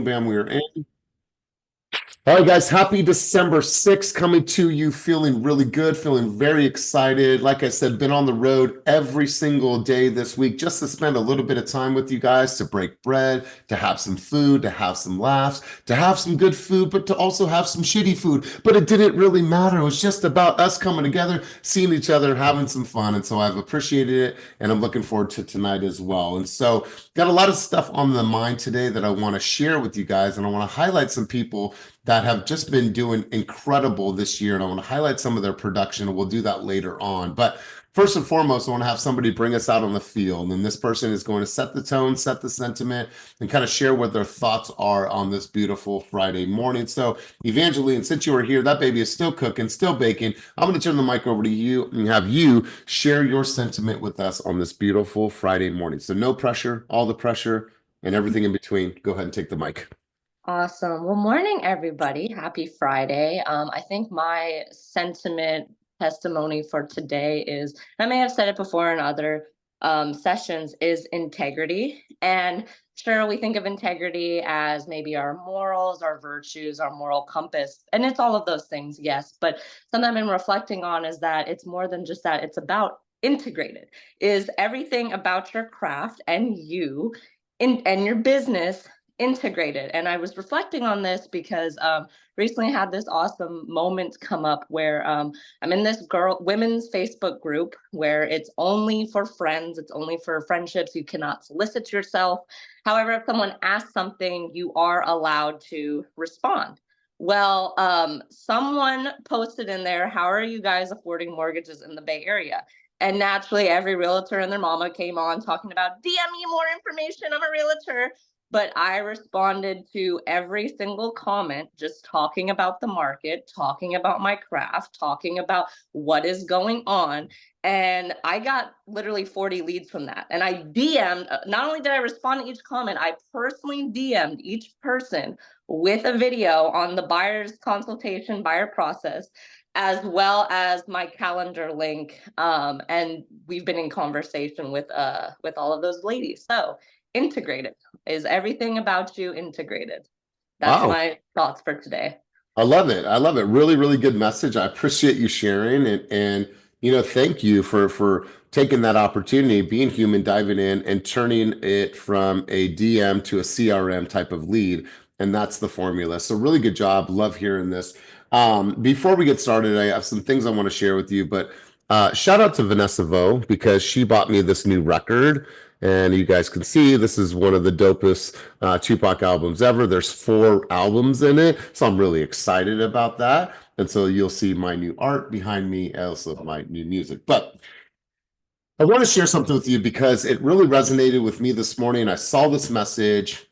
bam, we are in. All right, guys, happy December 6th coming to you feeling really good, feeling very excited. Like I said, been on the road every single day this week just to spend a little bit of time with you guys, to break bread, to have some food, to have some laughs, to have some good food, but to also have some shitty food. But it didn't really matter. It was just about us coming together, seeing each other, having some fun. And so I've appreciated it, and I'm looking forward to tonight as well. And so, got a lot of stuff on the mind today that I want to share with you guys, and I want to highlight some people that have just been doing incredible this year. And I want to highlight some of their production, and we'll do that later on. But first and foremost, I want to have somebody bring us out on the field. And this person is going to set the tone, set the sentiment, and kind of share what their thoughts are on this beautiful Friday morning. So, Evangeline, since you are here, that baby is still cooking, still baking. I'm going to turn the mic over to you and have you share your sentiment with us on this beautiful Friday morning. So, no pressure, all the pressure, and everything in between. Go ahead and take the mic. Awesome. Well, morning, everybody. Happy Friday. I think my sentiment testimony for today is, I may have said it before in other sessions, is integrity. And sure, we think of integrity as maybe our morals, our virtues, our moral compass, and it's all of those things, yes. But something I've been reflecting on is that it's more than just that. It's about integrated. Is everything about your craft and you and your business integrated? And I was reflecting on this because recently had this awesome moment come up where I'm in this women's Facebook group where it's only for friends, it's only for friendships. You cannot solicit yourself. However, if someone asks something, you are allowed to respond. Well, someone posted in there, how are you guys affording mortgages in the Bay Area? And naturally, every realtor and their mama came on talking about DM me more information. I'm a realtor. But I responded to every single comment, just talking about the market, talking about my craft, talking about what is going on. And I got literally 40 leads from that. And I DM'd, not only did I respond to each comment, I personally DM'd each person with a video on the buyer's consultation, buyer process, as well as my calendar link. And we've been in conversation with all of those ladies. So integrated. Is everything about you integrated? That's Wow. my thoughts for today. I love it. I love it. Really, really good message. I appreciate you sharing it. And thank you for taking that opportunity, being human, diving in and turning it from a DM to a CRM type of lead. And that's the formula. So really good job. Love hearing this. Before we get started, I have some things I want to share with you, but shout out to Vanessa Vo because she bought me this new record. And you guys can see this is one of the dopest Tupac albums ever. There's 4 albums in it, so I'm really excited about that. And so you'll see my new art behind me, also my new music. But I want to share something with you because it really resonated with me this morning. I saw this message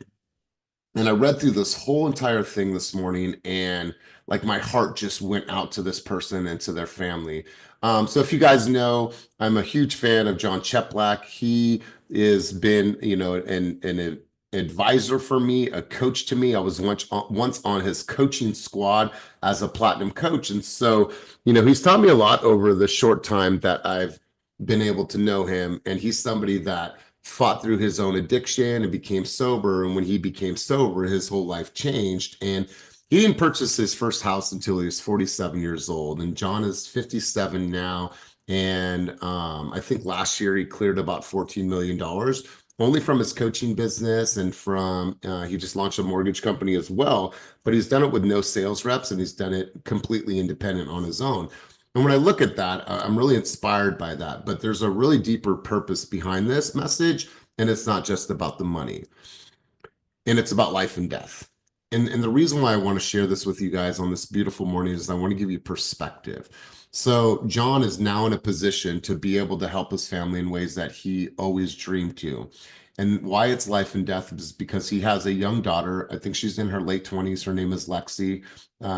and I read through this whole entire thing this morning, and like my heart just went out to this person and to their family. So if you guys know, I'm a huge fan of John Cheplack. He has been, an advisor for me, a coach to me. I was once on his coaching squad as a platinum coach. And so, he's taught me a lot over the short time that I've been able to know him. And he's somebody that fought through his own addiction and became sober. And when he became sober, his whole life changed. And he didn't purchase his first house until he was 47 years old. And John is 57 now. And I think last year he cleared about $14 million only from his coaching business, and from he just launched a mortgage company as well. But he's done it with no sales reps, and he's done it completely independent on his own. And when I look at that, I'm really inspired by that. But there's a really deeper purpose behind this message, and it's not just about the money, and it's about life and death. And the reason why I want to share this with you guys on this beautiful morning is I want to give you perspective. So John is now in a position to be able to help his family in ways that he always dreamed to. And why it's life and death is because he has a young daughter. I think she's in her late 20s. Her name is Lexi.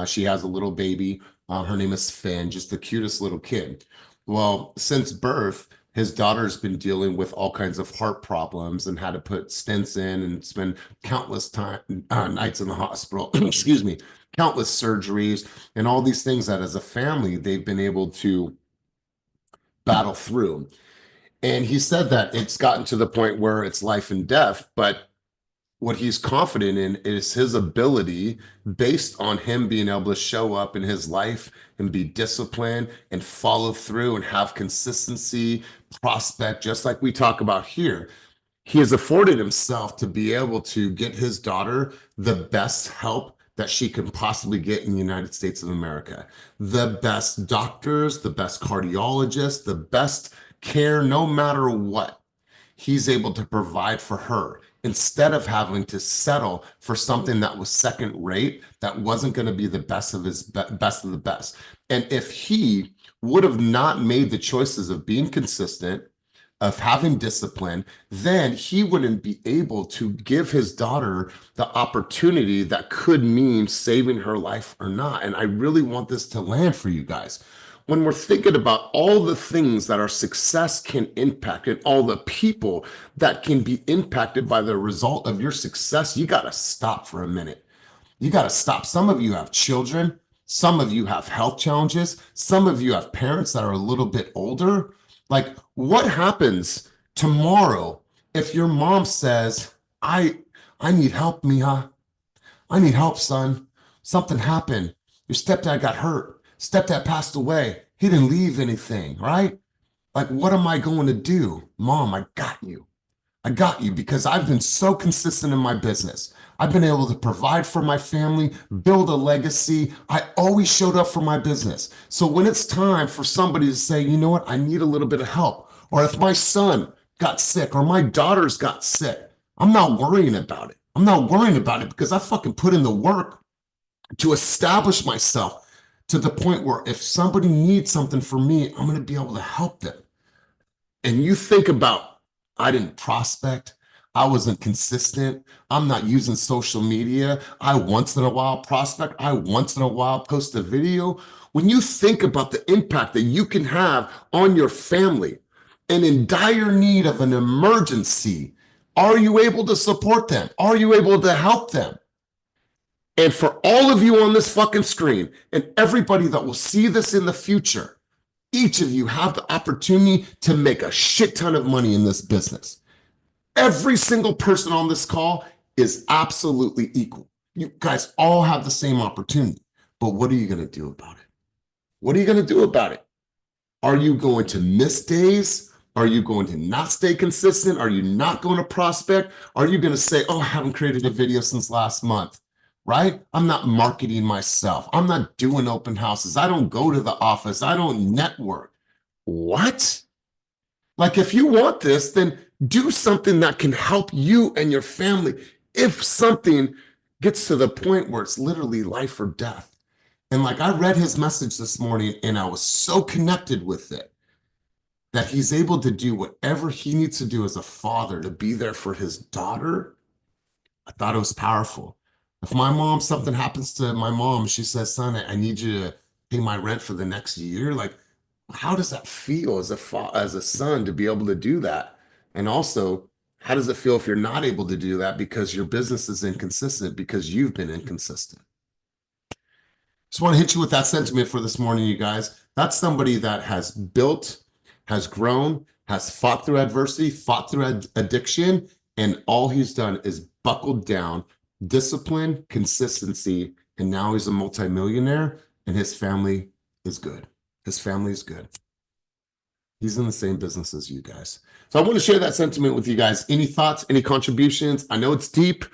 She has a little baby. Her name is Finn, just the cutest little kid. Well, since birth, his daughter's been dealing with all kinds of heart problems and had to put stents in and spend countless nights in the hospital. Excuse me, countless surgeries and all these things that as a family they've been able to battle through. And he said that it's gotten to the point where it's life and death, but what he's confident in is his ability, based on him being able to show up in his life and be disciplined and follow through and have consistency, prospect, just like we talk about here. He has afforded himself to be able to get his daughter the best help that she can possibly get in the United States of America. The best doctors, the best cardiologists, the best care, no matter what. He's able to provide for her instead of having to settle for something that was second rate, that wasn't going to be the best of his best of the best. And if he would have not made the choices of being consistent, of having discipline, then he wouldn't be able to give his daughter the opportunity that could mean saving her life or not. And I really want this to land for you guys. When we're thinking about all the things that our success can impact and all the people that can be impacted by the result of your success, you got to stop for a minute. You got to stop. Some of you have children. Some of you have health challenges. Some of you have parents that are a little bit older. Like, what happens tomorrow if your mom says, I need help, Mija. I need help, son. Something happened. Your stepdad got hurt. Stepdad passed away. He didn't leave anything, right? Like, what am I going to do? Mom, I got you. I got you because I've been so consistent in my business. I've been able to provide for my family, build a legacy. I always showed up for my business. So when it's time for somebody to say, you know what, I need a little bit of help, or if my son got sick or my daughters got sick, I'm not worrying about it. I'm not worrying about it because I fucking put in the work to establish myself to the point where if somebody needs something from me, I'm going to be able to help them. And you think about, I didn't prospect, I wasn't consistent, I'm not using social media, I once in a while prospect, I once in a while post a video. When you think about the impact that you can have on your family and in dire need of an emergency, are you able to support them? Are you able to help them? And for all of you on this fucking screen and everybody that will see this in the future, each of you have the opportunity to make a shit ton of money in this business. Every single person on this call is absolutely equal. You guys all have the same opportunity. But what are you going to do about it? What are you going to do about it? Are you going to miss days? Are you going to not stay consistent? Are you not going to prospect? Are you going to say, oh, I haven't created a video since last month, right? I'm not marketing myself. I'm not doing open houses. I don't go to the office. I don't network. What? Like, if you want this, then do something that can help you and your family. If something gets to the point where it's literally life or death. And like, I read his message this morning and I was so connected with it that he's able to do whatever he needs to do as a father to be there for his daughter. I thought it was powerful. If my mom, something happens to my mom, she says, son, I need you to pay my rent for the next year. Like, how does that feel as as a son to be able to do that? And also, how does it feel if you're not able to do that because your business is inconsistent because you've been inconsistent? Just want to hit you with that sentiment for this morning, you guys. That's somebody that has built, has grown, has fought through adversity, fought through addiction, and all he's done is buckled down, discipline, consistency, and now he's a multimillionaire, and his family is good. His family is good. He's in the same business as you guys. So I want to share that sentiment with you guys. Any thoughts, any contributions? I know it's deep.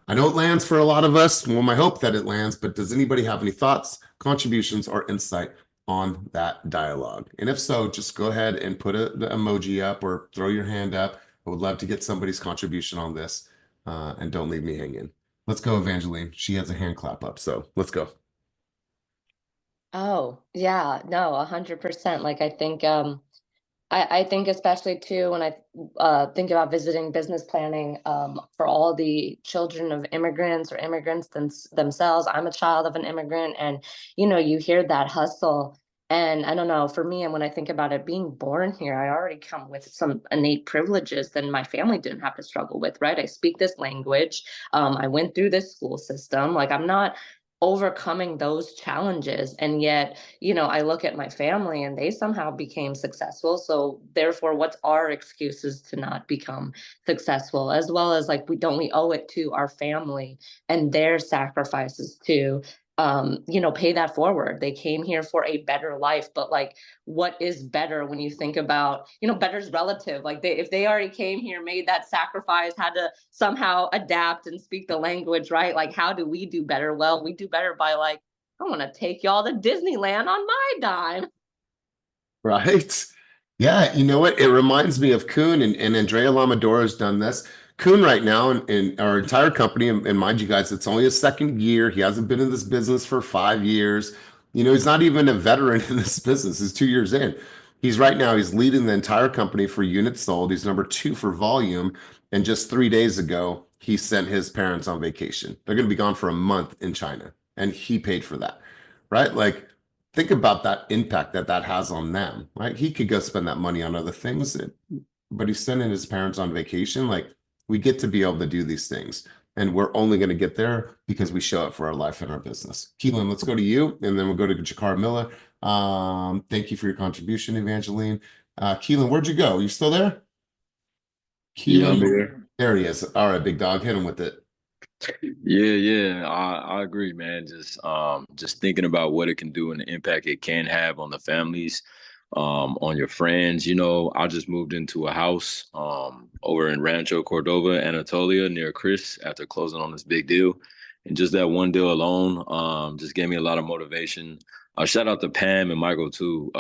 I know it lands for a lot of us. Well, my hope that it lands, but does anybody have any thoughts, contributions, or insight on that dialogue? And if so, just go ahead and put the emoji up or throw your hand up. I would love to get somebody's contribution on this, and don't leave me hanging. Let's go, Evangeline. She has a hand clap up, so let's go. Oh, yeah, no, 100%. Like I think especially too when I think about visiting business planning for all the children of immigrants or immigrants themselves. I'm a child of an immigrant, and you hear that hustle. And I don't know, for me, and when I think about it, being born here, I already come with some innate privileges that my family didn't have to struggle with, right? I speak this language. I went through this school system. Like, I'm not overcoming those challenges. And yet, I look at my family and they somehow became successful. So therefore, what's our excuses to not become successful? As well as, like, we owe it to our family and their sacrifices to pay that forward. They came here for a better life, but, like, what is better when you think about, better is relative. Like, if they already came here, made that sacrifice, had to somehow adapt and speak the language, right? Like, how do we do better? Well, we do better by, like, I want to take y'all to Disneyland on my dime. Right? Yeah, you know what? It reminds me of Kuhn, and Andrea Lamadora has done this. Kuhn right now in our entire company, and mind you guys, it's only his second year. He hasn't been in this business for 5 years. He's not even a veteran in this business. He's 2 years in. He's leading the entire company for units sold. He's number two for volume. And just 3 days ago, he sent his parents on vacation. They're going to be gone for a month in China, and he paid for that, right? Like, think about that impact that that has on them, right? He could go spend that money on other things, but he's sending his parents on vacation. Like, we get to be able to do these things, and we're only going to get there because we show up for our life and our business. Keelan, let's go to you, and then we'll go to Jakar Miller. Thank you for your contribution, Evangeline. Keelan, where'd you go? You still there? Yeah, I'm Keelan, here. there he is. All right, big dog, hit him with it. Yeah, I agree, man. Just thinking about what it can do and the impact it can have on the families, on your friends. I just moved into a house over in Rancho Cordova, Anatolia, near Chris after closing on this big deal. And just that one deal alone, just gave me a lot of motivation. Shout out to Pam and Michael too.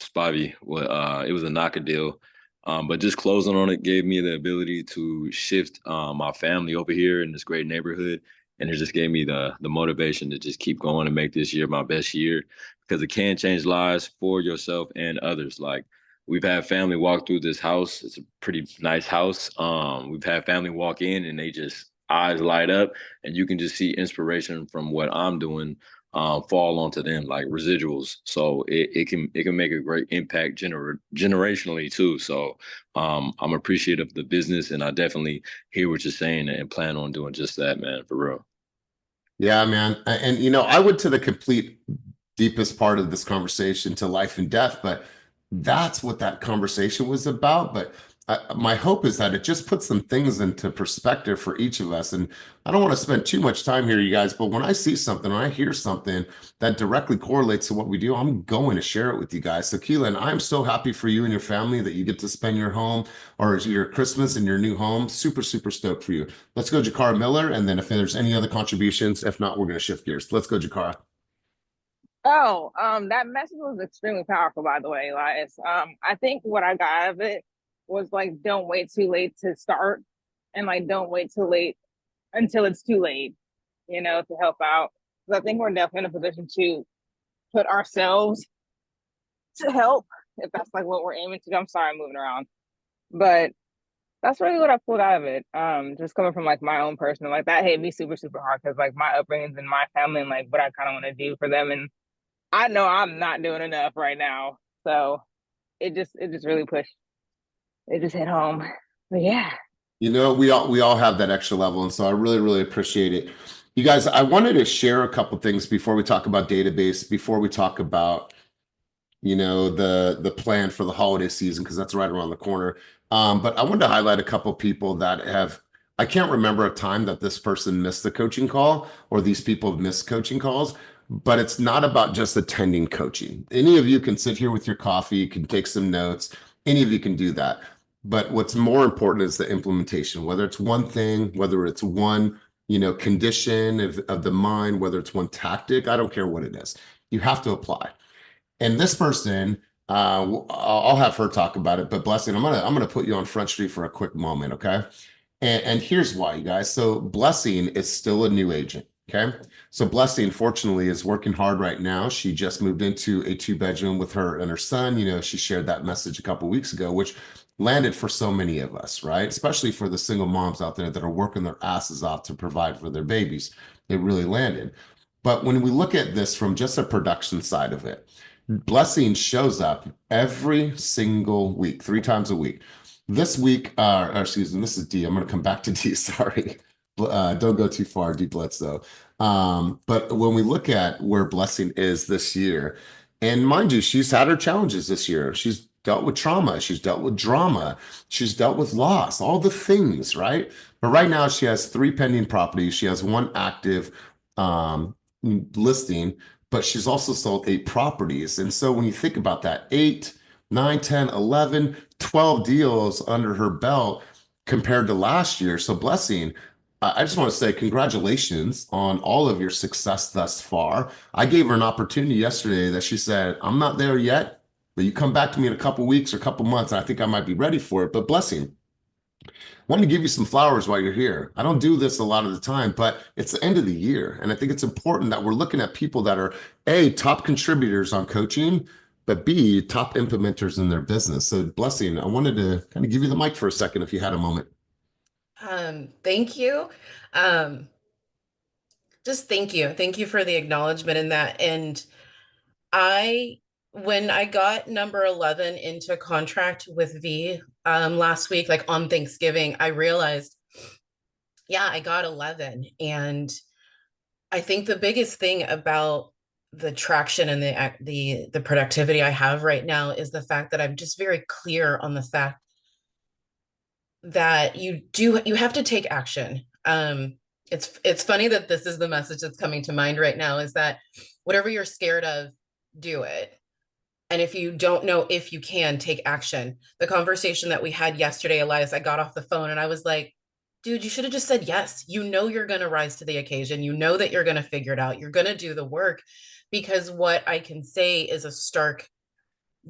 Spivey, it was a knocker deal. But just closing on it gave me the ability to shift my family over here in this great neighborhood. And it just gave me the motivation to just keep going and make this year my best year because it can change lives for yourself and others. Like we've had family walk through this house. It's a pretty nice house. We've had family walk in and they just eyes light up and you can just see inspiration from what I'm doing fall onto them like residuals. So it can make a great impact generationally too. So I'm appreciative of the business and I definitely hear what you're saying and plan on doing just that, man, for real. Yeah, man. And I went to the complete deepest part of this conversation to life and death, but that's what that conversation was about. But my hope is that it just puts some things into perspective for each of us. And I don't want to spend too much time here, you guys, but when I see something or I hear something that directly correlates to what we do, I'm going to share it with you guys. So, Keelan, I'm so happy for you and your family that you get to spend your home or your Christmas in your new home. Super, super stoked for you. Let's go, Jakar Miller. And then if there's any other contributions, if not, we're going to shift gears. Let's go, Jakar. Oh, that message was extremely powerful, by the way, Elias. I think what I got out of it was like, don't wait too late to start, and like, don't wait too late until it's too late, to help out. Because I think we're definitely in a position to put ourselves to help if that's like what we're aiming to do. I'm sorry, I'm moving around, but that's really what I pulled out of it. Just coming from like my own personal, like that hit me super, super hard because like my upbringings and my family and like what I kind of want to do for them and I know I'm not doing enough right now. So it just really pushed. It just hit home. But yeah. We all have that extra level, and so I really, really appreciate it. You guys, I wanted to share a couple things before we talk about database, before we talk about the plan for the holiday season because that's right around the corner. But I wanted to highlight a couple people that have. I can't remember a time that this person missed the coaching call or these people have missed coaching calls. But it's not about just attending coaching. Any of you can sit here with your coffee, you can take some notes. Any of you can do that. But what's more important is the implementation, whether it's one thing, whether it's one, condition of the mind, whether it's one tactic, I don't care what it is. You have to apply. And this person, I'll have her talk about it, but Blessing, I'm gonna put you on Front Street for a quick moment, okay? And here's why, you guys. So Blessing is still a new agent. Okay. So Blessing, fortunately, is working hard right now. She just moved into a two-bedroom with her and her son. She shared that message a couple weeks ago, which landed for so many of us, right? Especially for the single moms out there that are working their asses off to provide for their babies. It really landed. But when we look at this from just a production side of it, Blessing shows up every single week, 3 times a week. This week, or excuse me, this is D. I'm going to come back to D. Sorry. Don't go too far, deep blitz though. But when we look at where Blessing is this year, and mind you, she's had her challenges this year. She's dealt with trauma, she's dealt with drama, she's dealt with loss, all the things, right? But right now, she has 3 pending properties. She has 1 active um, listing, but she's also sold 8 properties. And so when you think about that, 8, 9, 10, 11, 12 deals under her belt compared to last year. So Blessing, I just want to say congratulations on all of your success thus far. I gave her an opportunity yesterday that she said, I'm not there yet, but you come back to me in a couple weeks or a couple months, and I think I might be ready for it. But Blessing, I want to give you some flowers while you're here. I don't do this a lot of the time, but it's the end of the year. And I think it's important that we're looking at people that are A, top contributors on coaching, but B, top implementers in their business. So Blessing, I wanted to kind of give you the mic for a second if you had a moment. Thank you. Just thank you. Thank you for the acknowledgement in that. And when I got number 11 into contract with V last week, like on Thanksgiving, I realized, yeah, I got 11. And I think the biggest thing about the traction and the productivity I have right now is the fact that I'm just very clear on the fact that you have to take action. It's funny that this is the message that's coming to mind right now, is that whatever you're scared of, do it. And if you don't know if you can, take action. The conversation that we had yesterday, Elias, I got off the phone and I was like, dude, you should have just said yes. You know you're going to rise to the occasion. You know that you're going to figure it out. You're going to do the work. Because what I can say is a stark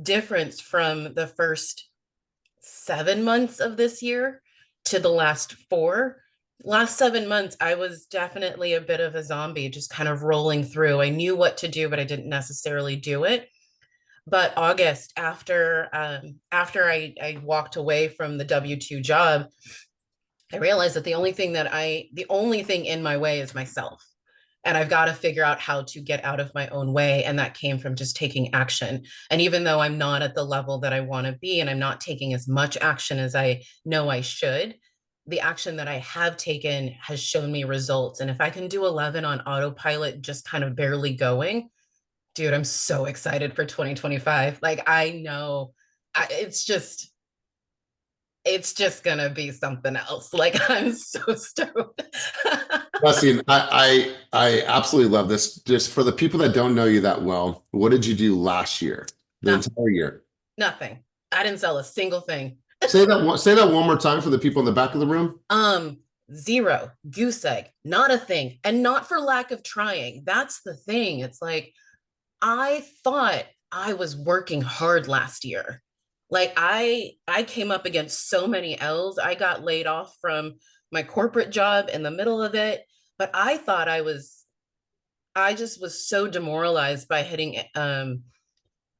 difference from the first 7 months of this year to the last 4. Last 7 months, I was definitely a bit of a zombie, just kind of rolling through. I knew what to do, but I didn't necessarily do it. But August, after I walked away from the W-2 job, I realized that the only thing in my way is myself. And I've got to figure out how to get out of my own way. And that came from just taking action. And even though I'm not at the level that I want to be, and I'm not taking as much action as I know I should, the action that I have taken has shown me results. And if I can do 11 on autopilot, just kind of barely going, dude, I'm so excited for 2025. Like, I know it's just gonna be something else. Like, I'm so stoked. Blessing, I absolutely love this. Just for the people that don't know you that well, what did you do last year, the entire year? Nothing. I didn't sell a single thing. Say that one more time for the people in the back of the room. 0, goose egg, not a thing. And not for lack of trying. That's the thing. It's like, I thought I was working hard last year. Like, I came up against so many L's. I got laid off from my corporate job in the middle of it, but I thought I just was so demoralized by ending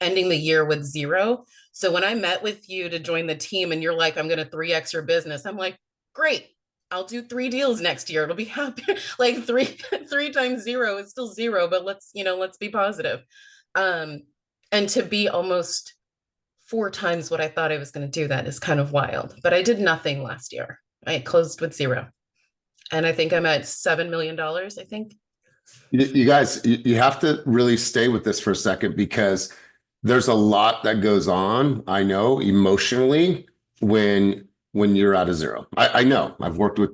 the year with 0. So when I met with you to join the team and you're like, I'm going to 3x your business, I'm like, great. I'll do 3 deals next year. It'll be happy. Like, 3 times 0 is still 0, but let's be positive. And to be almost 4 times what I thought I was going to do, that is kind of wild. But I did nothing last year. I closed with 0. And I think I'm at $7 million, I think. You guys, you have to really stay with this for a second, because there's a lot that goes on, I know, emotionally when you're at a 0. I know. I've worked with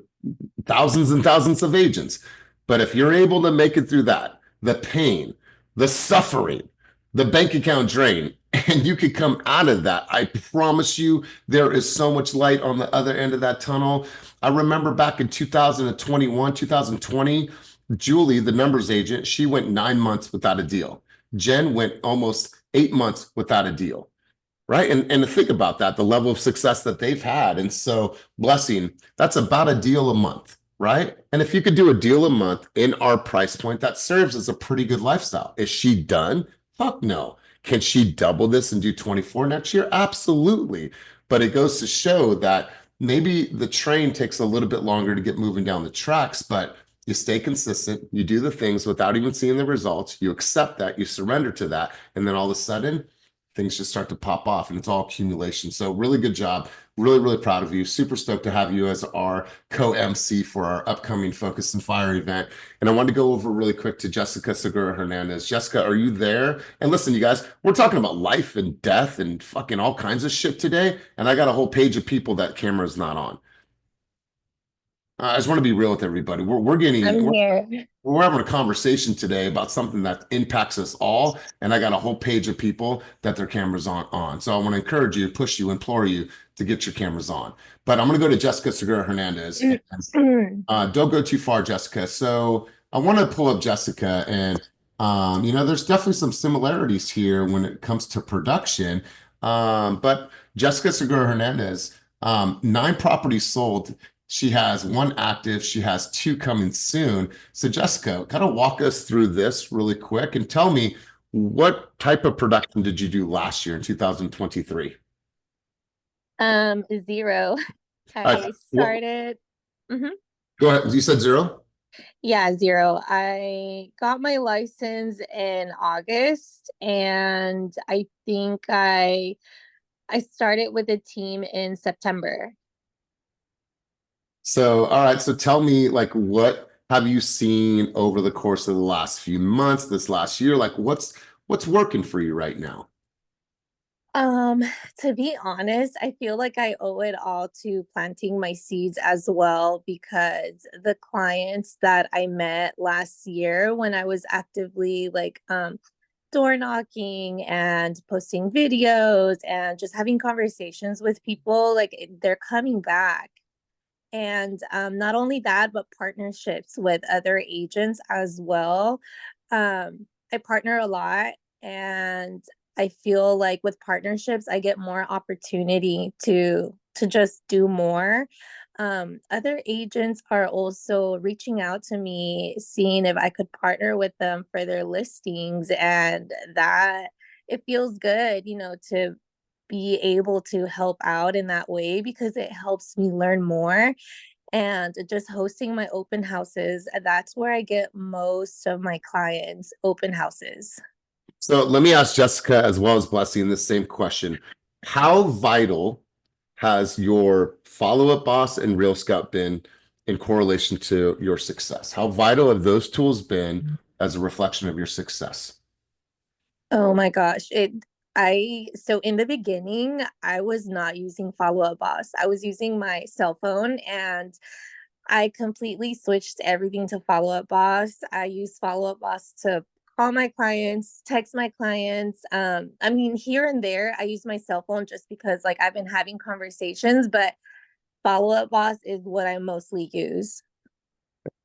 thousands and thousands of agents. But if you're able to make it through that, the pain, the suffering, the bank account drain, and you could come out of that, I promise you, there is so much light on the other end of that tunnel. I remember back in 2021, 2020, Julie, the numbers agent, she went 9 months without a deal. Jen went almost 8 months without a deal. Right. And to think about that, the level of success that they've had. And so, Blessing, that's about a deal a month, right? And if you could do a deal a month in our price point, that serves as a pretty good lifestyle. Is she done? Fuck no. Can she double this and do 24 next year? Absolutely. But it goes to show that maybe the train takes a little bit longer to get moving down the tracks, but you stay consistent, you do the things without even seeing the results, you accept that, you surrender to that, and then all of a sudden, things just start to pop off, and it's all accumulation. So really good job. Really, really proud of you. Super stoked to have you as our co-MC for our upcoming Focus and Fire event. And I want to go over really quick to Jessica Segura Hernandez. Jessica, are you there? And listen, you guys, we're talking about life and death and fucking all kinds of shit today. And I got a whole page of people that camera's not on. I just want to be real with everybody. I'm here. We're having a conversation today about something that impacts us all, and I got a whole page of people that their cameras aren't on. So I want to encourage you, push you, implore you to get your cameras on. But I'm going to go to Jessica Segura Hernandez. And, don't go too far, Jessica. So I want to pull up Jessica, and there's definitely some similarities here when it comes to production. But Jessica Segura Hernandez, 9 properties sold. She has 1 active. She has 2 coming soon. So Jessica, kind of walk us through this really quick and tell me, what type of production did you do last year in 2023? 0. I started. Go ahead. You said 0? Yeah, 0. I got my license in August, and I think I started with a team in September. So, all right. So tell me, like, what have you seen over the course of the last few months, this last year? Like, what's working for you right now? To be honest, I feel like I owe it all to planting my seeds as well, because the clients that I met last year when I was actively door knocking and posting videos and just having conversations with people, they're coming back. And not only that, but partnerships with other agents as well. I partner a lot, and I feel like with partnerships, I get more opportunity to just do more. Other agents are also reaching out to me, seeing if I could partner with them for their listings, and that it feels good, to be able to help out in that way, because it helps me learn more. And just hosting my open houses, that's where I get most of my clients, open houses. So let me ask Jessica as well as Blessing this same question. How vital has your follow-up boss and Real Scout been in correlation to your success? How vital have those tools been as a reflection of your success? Oh my gosh. So in the beginning, I was not using Follow Up Boss. I was using my cell phone, and I completely switched everything to Follow Up Boss. I use Follow Up Boss to call my clients, text my clients. Here and there, I use my cell phone just because I've been having conversations, but Follow Up Boss is what I mostly use.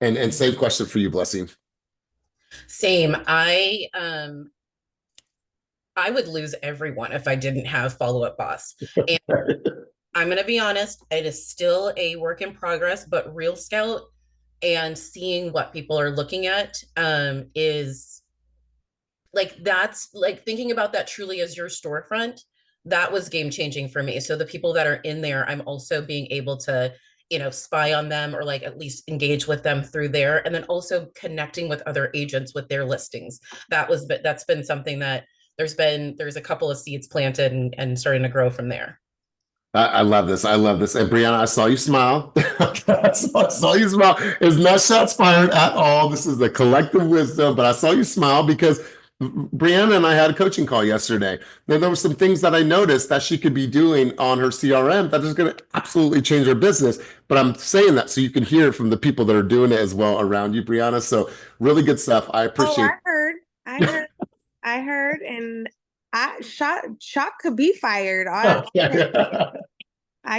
And same question for you, Blessing. Same. I would lose everyone if I didn't have Follow-Up Boss. And I'm going to be honest, it is still a work in progress, but Real Scout and seeing what people are looking at is that's thinking about that truly as your storefront. That was game changing for me. So the people that are in there, I'm also being able to spy on them, or at least engage with them through there, and then also connecting with other agents with their listings. That's been something that there's a couple of seeds planted and starting to grow from there. I love this. I love this. And Brianna, I saw you smile. I saw you smile. It's not shots fired at all. This is the collective wisdom, but I saw you smile because Brianna and I had a coaching call yesterday. Then there were some things that I noticed that she could be doing on her CRM that is going to absolutely change her business. But I'm saying that so you can hear it from the people that are doing it as well around you, Brianna. So really good stuff. I appreciate it. I heard, and shot could be fired. I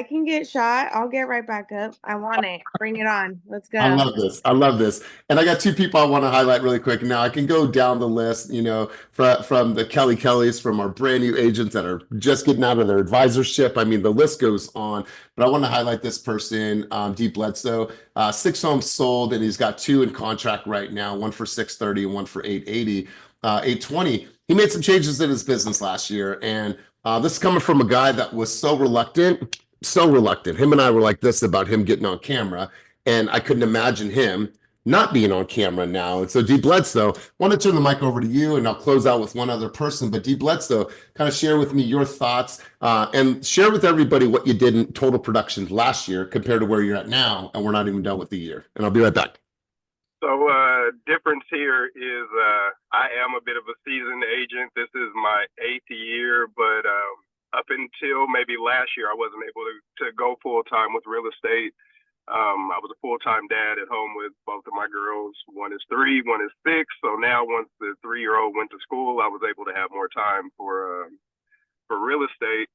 can get shot. I'll get right back up. I want it. Bring it on. Let's go. I love this. I love this. And I got 2 people I want to highlight really quick. Now I can go down the list, from the Kellys, from our brand new agents that are just getting out of their advisorship. I mean, the list goes on, but I want to highlight this person, Dee Bledsoe, 6 homes sold, and he's got 2 in contract right now, one for 630 and one for 880, 820. He made some changes in his business last year. And this is coming from a guy that was so reluctant. Him and I were like this about him getting on camera, and I couldn't imagine him not being on camera now. And so Dee Bledsoe, I want to turn the mic over to you, and I'll close out with one other person. But Dee Bledsoe, kind of share with me your thoughts and share with everybody what you did in total productions last year compared to where you're at now. And we're not even done with the year. And I'll be right back. So difference here is I am a bit of a seasoned agent. This is my 8th year, but up until maybe last year, I wasn't able to go full time with real estate. I was a full-time dad at home with both of my girls. One is 3, one is 6. So now once the 3-year-old went to school, I was able to have more time for real estate.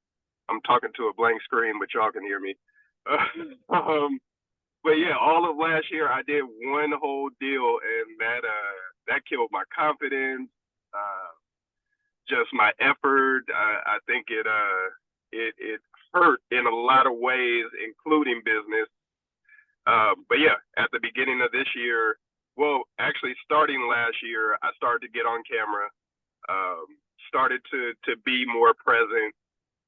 I'm talking to a blank screen, but y'all can hear me. But yeah, all of last year I did one whole deal, and that killed my confidence, just my effort. I think it hurt in a lot of ways, including business. But yeah, at the beginning of this year, well, actually starting last year, I started to get on camera, started to be more present.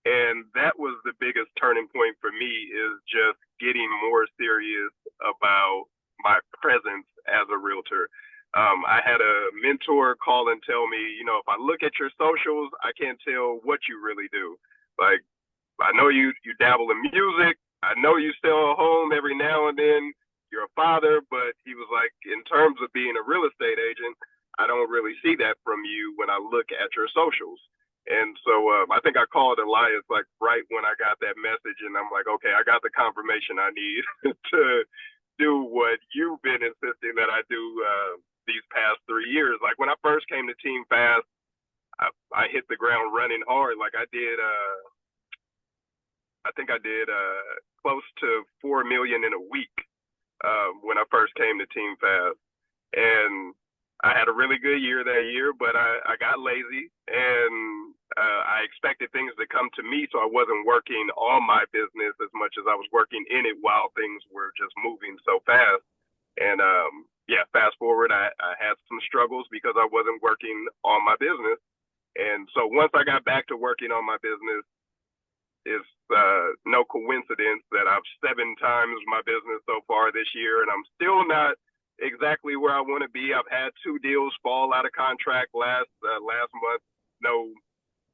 And that was the biggest turning point for me, is just getting more serious about my presence as a realtor. I had a mentor call and tell me, if I look at your socials, I can't tell what you really do. Like, I know you dabble in music. I know you sell a home every now and then. You're a father, but he was like, in terms of being a real estate agent, I don't really see that from you when I look at your socials. And so I think I called Elias like right when I got that message, and I'm like, okay, I got the confirmation I need to do what you've been insisting that I do these past 3 years. Like when I first came to Team Fast, I hit the ground running hard. Like I think I did close to 4 million in a week when I first came to Team Fast. And I had a really good year that year, but I got lazy, and I expected things to come to me, so I wasn't working on my business as much as I was working in it while things were just moving so fast. And yeah, fast forward, I had some struggles because I wasn't working on my business. And so once I got back to working on my business, it's no coincidence that I've 7 times my business so far this year, and I'm still not exactly where I want to be. I've had 2 deals fall out of contract last month. No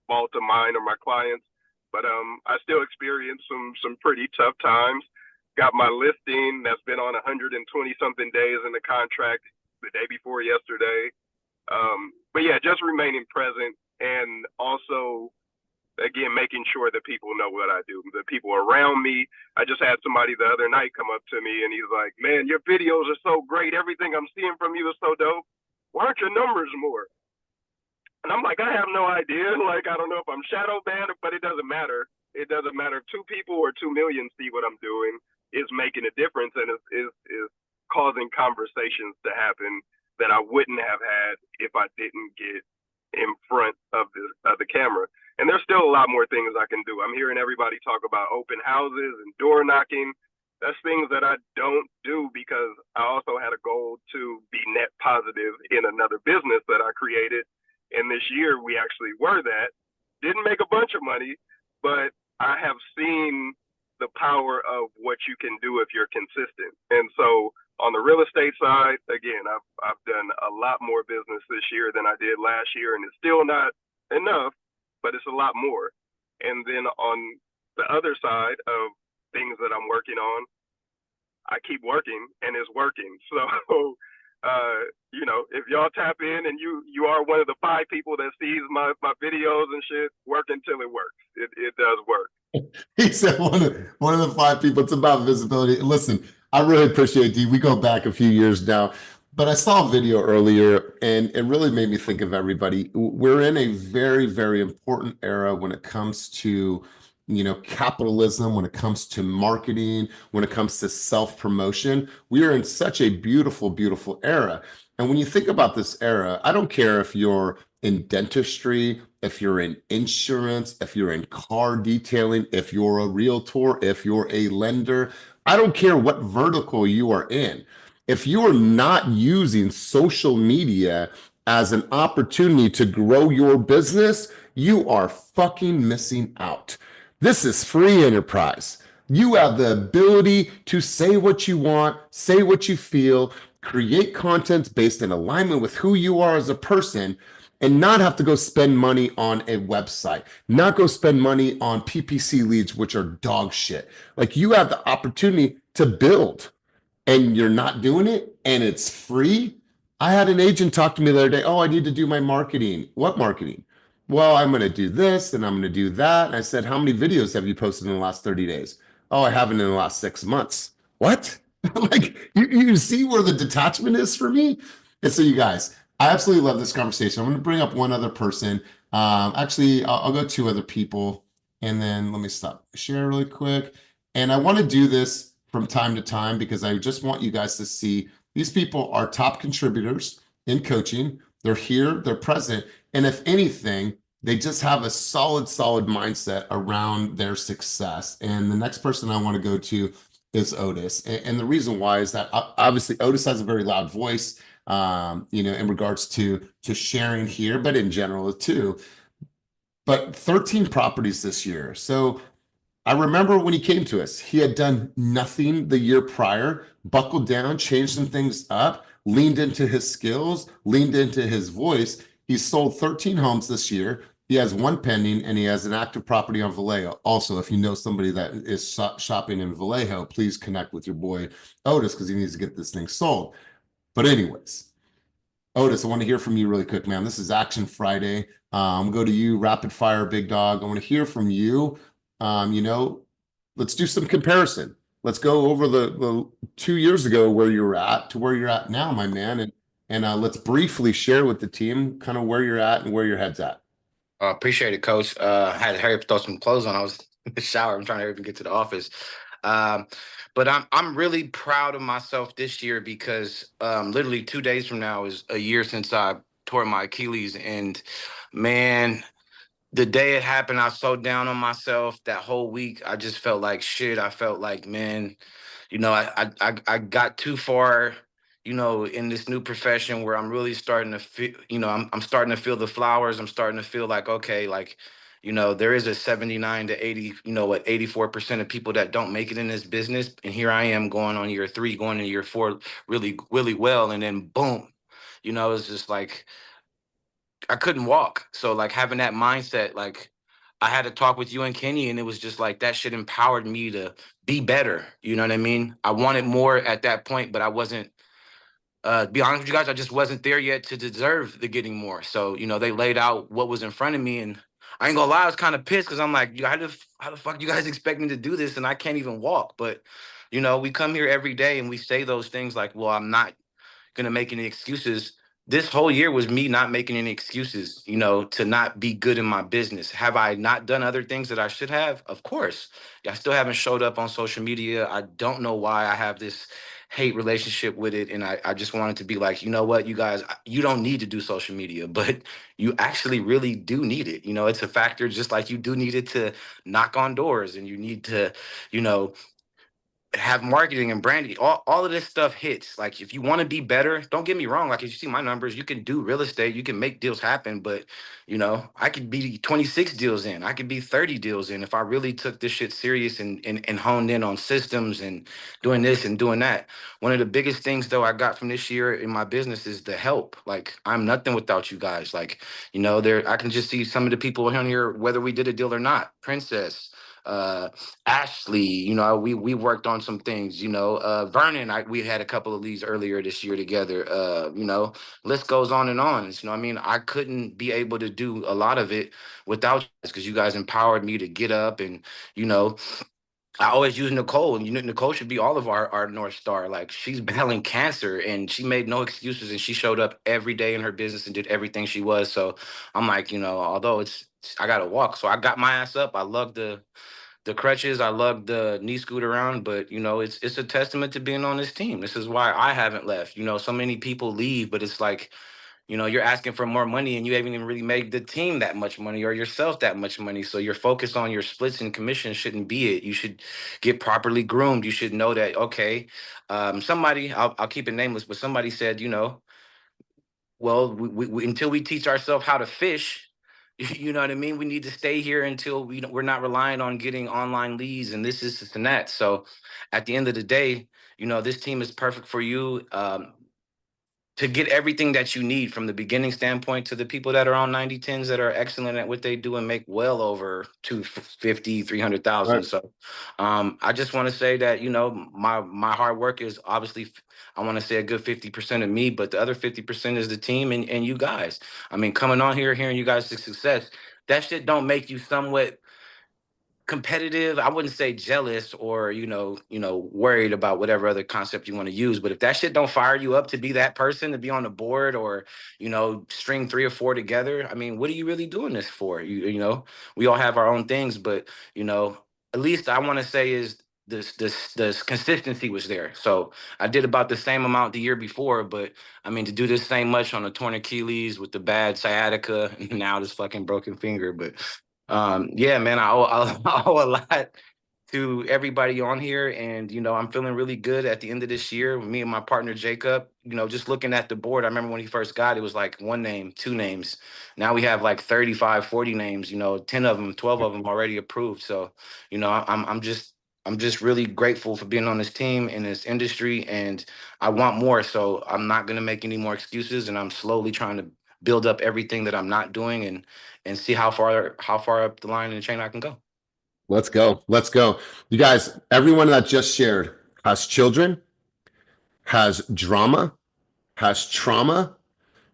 fault of mine or my clients, but I still experienced some pretty tough times. Got my listing that's been on 120 something days in the contract the day before yesterday. But yeah, just remaining present, and also again, making sure that people know what I do, the people around me. I just had somebody the other night come up to me and he's like, man, your videos are so great. Everything I'm seeing from you is so dope. Why aren't your numbers more? And I'm like, I have no idea. Like, I don't know if I'm shadow banned, but it doesn't matter. It doesn't matter if 2 people or 2 million see what I'm doing. It's making a difference, and is causing conversations to happen that I wouldn't have had if I didn't get in front of the camera. And there's still a lot more things I can do. I'm hearing everybody talk about open houses and door knocking. That's things that I don't do because I also had a goal to be net positive in another business that I created. And this year we actually were that. Didn't make a bunch of money, but I have seen the power of what you can do if you're consistent. And so on the real estate side, again, I've done a lot more business this year than I did last year, and it's still not enough, but it's a lot more. And then on the other side of things that I'm working on, I keep working, and it's working. So, if y'all tap in and you are one of the 5 people that sees my videos and shit, work until it works. It does work. He said one of the 5 people. It's about visibility. Listen, I really appreciate D. We go back a few years now, but I saw a video earlier and it really made me think of everybody. We're in a very, very important era when it comes to, capitalism, when it comes to marketing, when it comes to self-promotion. We are in such a beautiful, beautiful era. And when you think about this era, I don't care if you're in dentistry, if you're in insurance, if you're in car detailing, if you're a realtor, if you're a lender, I don't care what vertical you are in. If you are not using social media as an opportunity to grow your business, you are fucking missing out. This is free enterprise. You have the ability to say what you want, say what you feel, create content based in alignment with who you are as a person, and not have to go spend money on a website, not go spend money on PPC leads, which are dog shit. Like, you have the opportunity to build, and you're not doing it, and it's free. I had an agent talk to me the other day. Oh, I need to do my marketing. What marketing? Well, I'm going to do this and I'm going to do that. And I said, how many videos have you posted in the last 30 days? Oh, I haven't in the last 6 months. What? Like, you see where the detachment is for me? And so, you guys, I absolutely love this conversation. I'm going to bring up one other person. Actually, I'll go two other people, and then let me stop share really quick. And I want to do this from time to time because I just want you guys to see these people are top contributors in coaching. They're here, they're present. And if anything, they just have a solid mindset around their success. And the next person I want to go to is Otis. And the reason why is that obviously Otis has a very loud voice, in regards to sharing here, but in general too. But 13 properties this year. So I remember when he came to us, he had done nothing the year prior, buckled down, changed some things up, leaned into his skills, leaned into his voice. He's sold 13 homes this year. He has one pending, and he has an active property on Vallejo. Also, if you know somebody that is shopping in Vallejo, please connect with your boy Otis, because he needs to get this thing sold. But anyways, Otis, I want to hear from you really quick, man. This is Action Friday. Go to you, rapid fire, big dog. I want to hear from you. Let's do some comparison. Let's go over the 2 years ago where you were at to where you're at now, my man, and let's briefly share with the team kind of where you're at and where your head's at. Appreciate it, Coach. I had to hurry up and throw some clothes on. I was in the shower. I'm trying to hurry up and get to the office. But I'm really proud of myself this year because literally 2 days from now is a year since I tore my Achilles. And man, the day it happened, I was so down on myself. That whole week, I just felt like shit. I felt like, man, I got too far, in this new profession where I'm really starting to feel, I'm starting to feel the flowers. I'm starting to feel like, okay, like, there is a 79 to 80, 84% of people that don't make it in this business. And here I am going on year 3, going into year 4, really, really well. And then boom, it's just like, I couldn't walk. So like having that mindset, like I had to talk with you and Kenny, and it was just like that shit empowered me to be better. You know what I mean? I wanted more at that point, but I wasn't, to be honest with you guys, I just wasn't there yet to deserve the getting more. So, they laid out what was in front of me, and I ain't gonna lie, I was kind of pissed because I'm like, how the fuck you guys expect me to do this? And I can't even walk. But, we come here every day and we say those things like, well, I'm not gonna make any excuses. This whole year was me not making any excuses, to not be good in my business. Have I not done other things that I should have? Of course. I still haven't showed up on social media. I don't know why I have this hate relationship with it. And I just wanted to be like, you know what, you guys, you don't need to do social media, but you actually really do need it. It's a factor, just like you do need it to knock on doors, and you need to, you know, have marketing and branding. All of this stuff hits. Like, if you want to be better, don't get me wrong, like, if you see my numbers, you can do real estate, you can make deals happen. But I could be 26 deals in, I could be 30 deals in if I really took this shit serious and honed in on systems and doing this and doing that. One of the biggest things though I got from this year in my business is the help. Like, I'm nothing without you guys. Like, there, I can just see some of the people on here, whether we did a deal or not. Princess, Ashley, we worked on some things, Vernon, we had a couple of leads earlier this year together, list goes on and on. I couldn't be able to do a lot of it without you guys, because you guys empowered me to get up. And, I always use Nicole, and Nicole should be all of our North Star. Like, she's battling cancer and she made no excuses, and she showed up every day in her business and did everything she was. So I'm like, although I gotta walk. So I got my ass up. I love the crutches. I love the knee scoot around, but it's a testament to being on this team. This is why I haven't left. So many people leave, but it's like, you're asking for more money and you haven't even really made the team that much money or yourself that much money. So your focus on your splits and commission shouldn't be it. You should get properly groomed. You should know that, okay, somebody, I'll keep it nameless, but somebody said, well, we until we teach ourselves how to fish, you know what I mean? We need to stay here until we're not relying on getting online leads and this and that. So at the end of the day, this team is perfect for you. to get everything that you need from the beginning standpoint to the people that are on 90/10s that are excellent at what they do and make well over 250, 300,000. Right. So I just want to say that, you know, my hard work is obviously, I want to say a good 50% of me, but the other 50% is the team and you guys. I mean, coming on here, hearing you guys' success, that shit don't make you somewhat competitive. I wouldn't say jealous or worried about whatever other concept you want to use, but if that shit don't fire you up to be that person, to be on the board or string 3 or 4 together, I mean, what are you really doing this for? We all have our own things, but at least I want to say is this consistency was there. So I did about the same amount the year before, but I mean, to do this same much on a torn Achilles with the bad sciatica and now this fucking broken finger. But yeah, man, I owe a lot to everybody on here. And, I'm feeling really good at the end of this year. Me and my partner, Jacob, just looking at the board, I remember when he first got it was like 1 name, 2 names. Now we have like 35, 40 names, 10 of them, 12 of them already approved. So, I'm just really grateful for being on this team in this industry, and I want more. So I'm not going to make any more excuses, and I'm slowly trying to build up everything that I'm not doing and see how far up the line in the chain I can go. Let's go. Let's go. You guys, everyone that just shared has children, has drama, has trauma,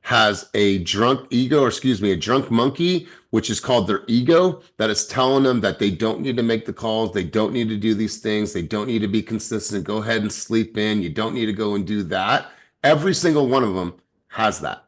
has a drunk ego, or excuse me, a drunk monkey, which is called their ego, that is telling them that they don't need to make the calls, they don't need to do these things, they don't need to be consistent, go ahead and sleep in, you don't need to go and do that. Every single one of them has that.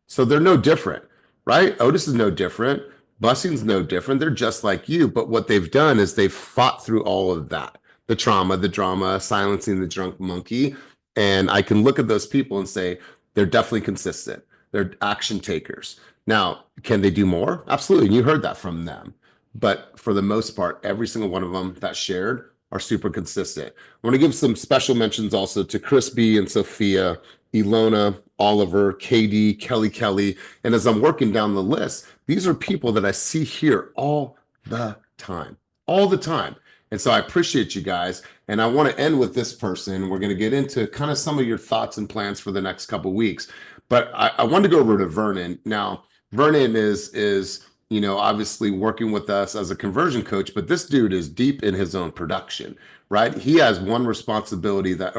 So they're no different, right? Otis is no different. Bussing's no different. They're just like you. But what they've done is they've fought through all of that, the trauma, the drama, silencing the drunk monkey. And I can look at those people and say, they're definitely consistent. They're action takers. Now, can they do more? Absolutely. And you heard that from them. But for the most part, every single one of them that shared are super consistent. I want to give some special mentions also to Chris B and Sophia, Ilona, Oliver, KD, Kelly. And as I'm working down the list, these are people that I see here all the time. And so I appreciate you guys. And I want to end with this person. We're going to get into kind of some of your thoughts and plans for the next couple of weeks. But I want to go over to Vernon. Now, Vernon is obviously working with us as a conversion coach, but this dude is deep in his own production, right? He has a responsibility that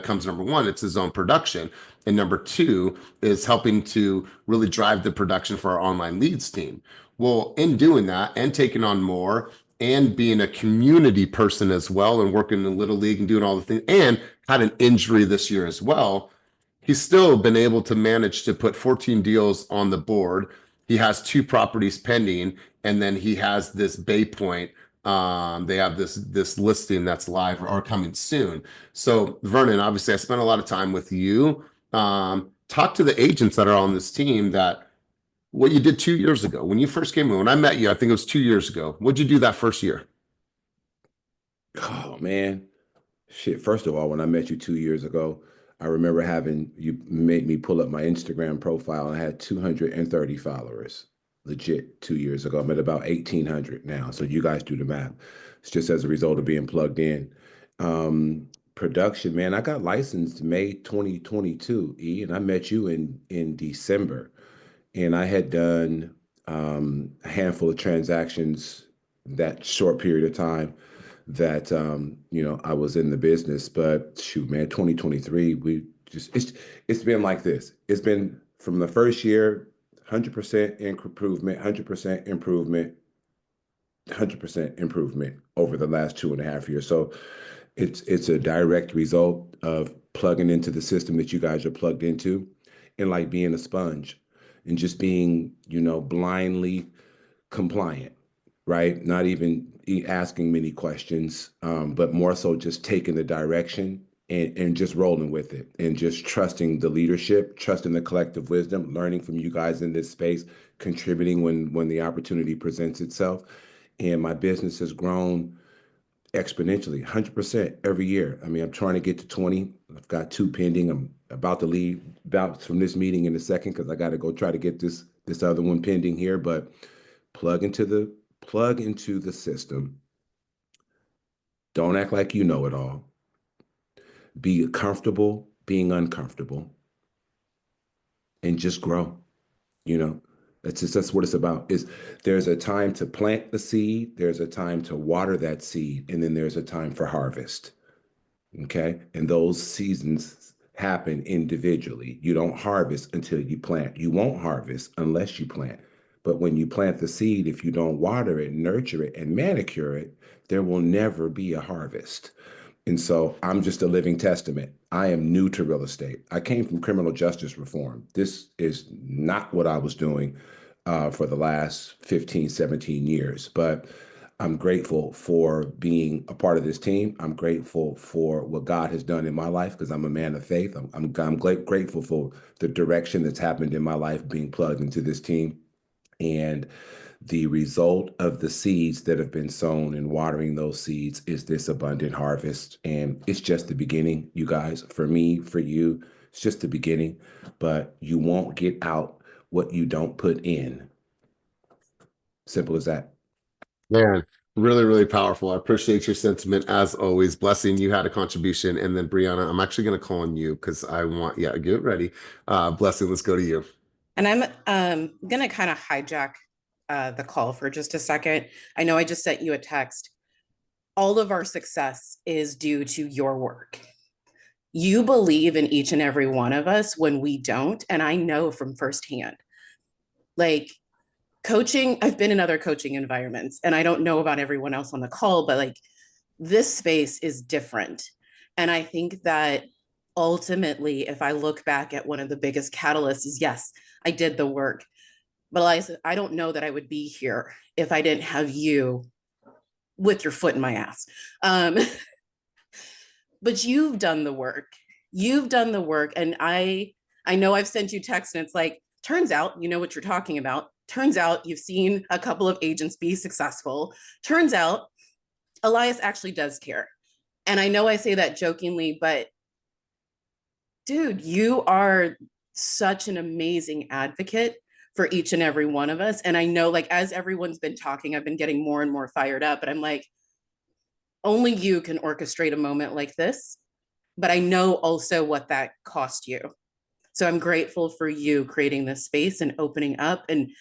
comes, number one, it's his own production. And number two is helping to really drive the production for our online leads team. Well, in doing that and taking on more and being a community person as well and working in the Little League and doing all the things and had an injury this year as well, he's still been able to manage to put 14 deals on the board. He has 2 properties pending, and then he has this Bay Point. They have this listing that's live or coming soon. So Vernon, obviously, I spent a lot of time with you. Talk to the agents that are on this team that what you did 2 years ago when you first came in. When I met you, I think it was 2 years ago. What'd you do that first year? Oh man, shit. First of all, when I met you 2 years ago, I remember you made me pull up my Instagram profile and I had 230 followers. Legit 2 years ago. I'm at about 1,800 now. So you guys do the math. It's just as a result of being plugged in. Production, man, I got licensed May 2022, and I met you in December. And I had done a handful of transactions that short period of time that I was in the business. But shoot, man, 2023, it's been like this. It's been from the first year, 100% improvement, 100% improvement, 100% improvement over the last 2.5 years. So it's a direct result of plugging into the system that you guys are plugged into, and like being a sponge and just being, blindly compliant, right? Not even asking many questions, but more so just taking the direction and just rolling with it and just trusting the leadership, trusting the collective wisdom, learning from you guys in this space, contributing when the opportunity presents itself. And my business has grown exponentially, 100% every year. I mean, I'm trying to get to 20. I've got 2 pending. I'm about to leave from this meeting in a second because I got to go try to get this other one pending here. But plug into the system. Don't act like you know it all. Be comfortable being uncomfortable. and just grow. You know, that's what it's about. Is there's a time to plant the seed, there's a time to water that seed, and then there's a time for harvest. Okay. And those seasons happen individually. You don't harvest until you plant. You won't harvest unless you plant. But when you plant the seed, if you don't water it, nurture it, and manicure it, there will never be a harvest. And so I'm just a living testament. I am new to real estate. I came from criminal justice reform. This is not what I was doing for the last 15, 17 years. But I'm grateful for being a part of this team. I'm grateful for what God has done in my life because I'm a man of faith. I'm grateful for the direction that's happened in my life being plugged into this team. And the result of the seeds that have been sown and watering those seeds is this abundant harvest. And it's just the beginning, you guys. For me, for you, it's just the beginning. But you won't get out what you don't put in. Simple as that. Man, really, really powerful. I appreciate your sentiment as always. Blessing, you had a contribution. And then Brianna, I'm actually going to call on you because I want, yeah, get ready. Blessing, let's go to you. And I'm going to kind of hijack the call for just a second. I know I just sent you a text. All of our success is due to your work. You believe in each and every one of us when we don't. And I know from firsthand, like coaching, I've been in other coaching environments and I don't know about everyone else on the call, but like this space is different. And I think that ultimately, if I look back at one of the biggest catalysts is yes, I did the work, but Elias, I don't know that I would be here if I didn't have you with your foot in my ass. But you've done the work. You've done the work. And I know I've sent you texts and it's like, turns out you know what you're talking about. Turns out you've seen a couple of agents be successful. Turns out Elias actually does care. And I know I say that jokingly, but dude, you are such an amazing advocate for each and every one of us. And I know, like, as everyone's been talking, I've been getting more and more fired up, but I'm like, only you can orchestrate a moment like this. But I know also what that cost you. So I'm grateful for you creating this space and opening up and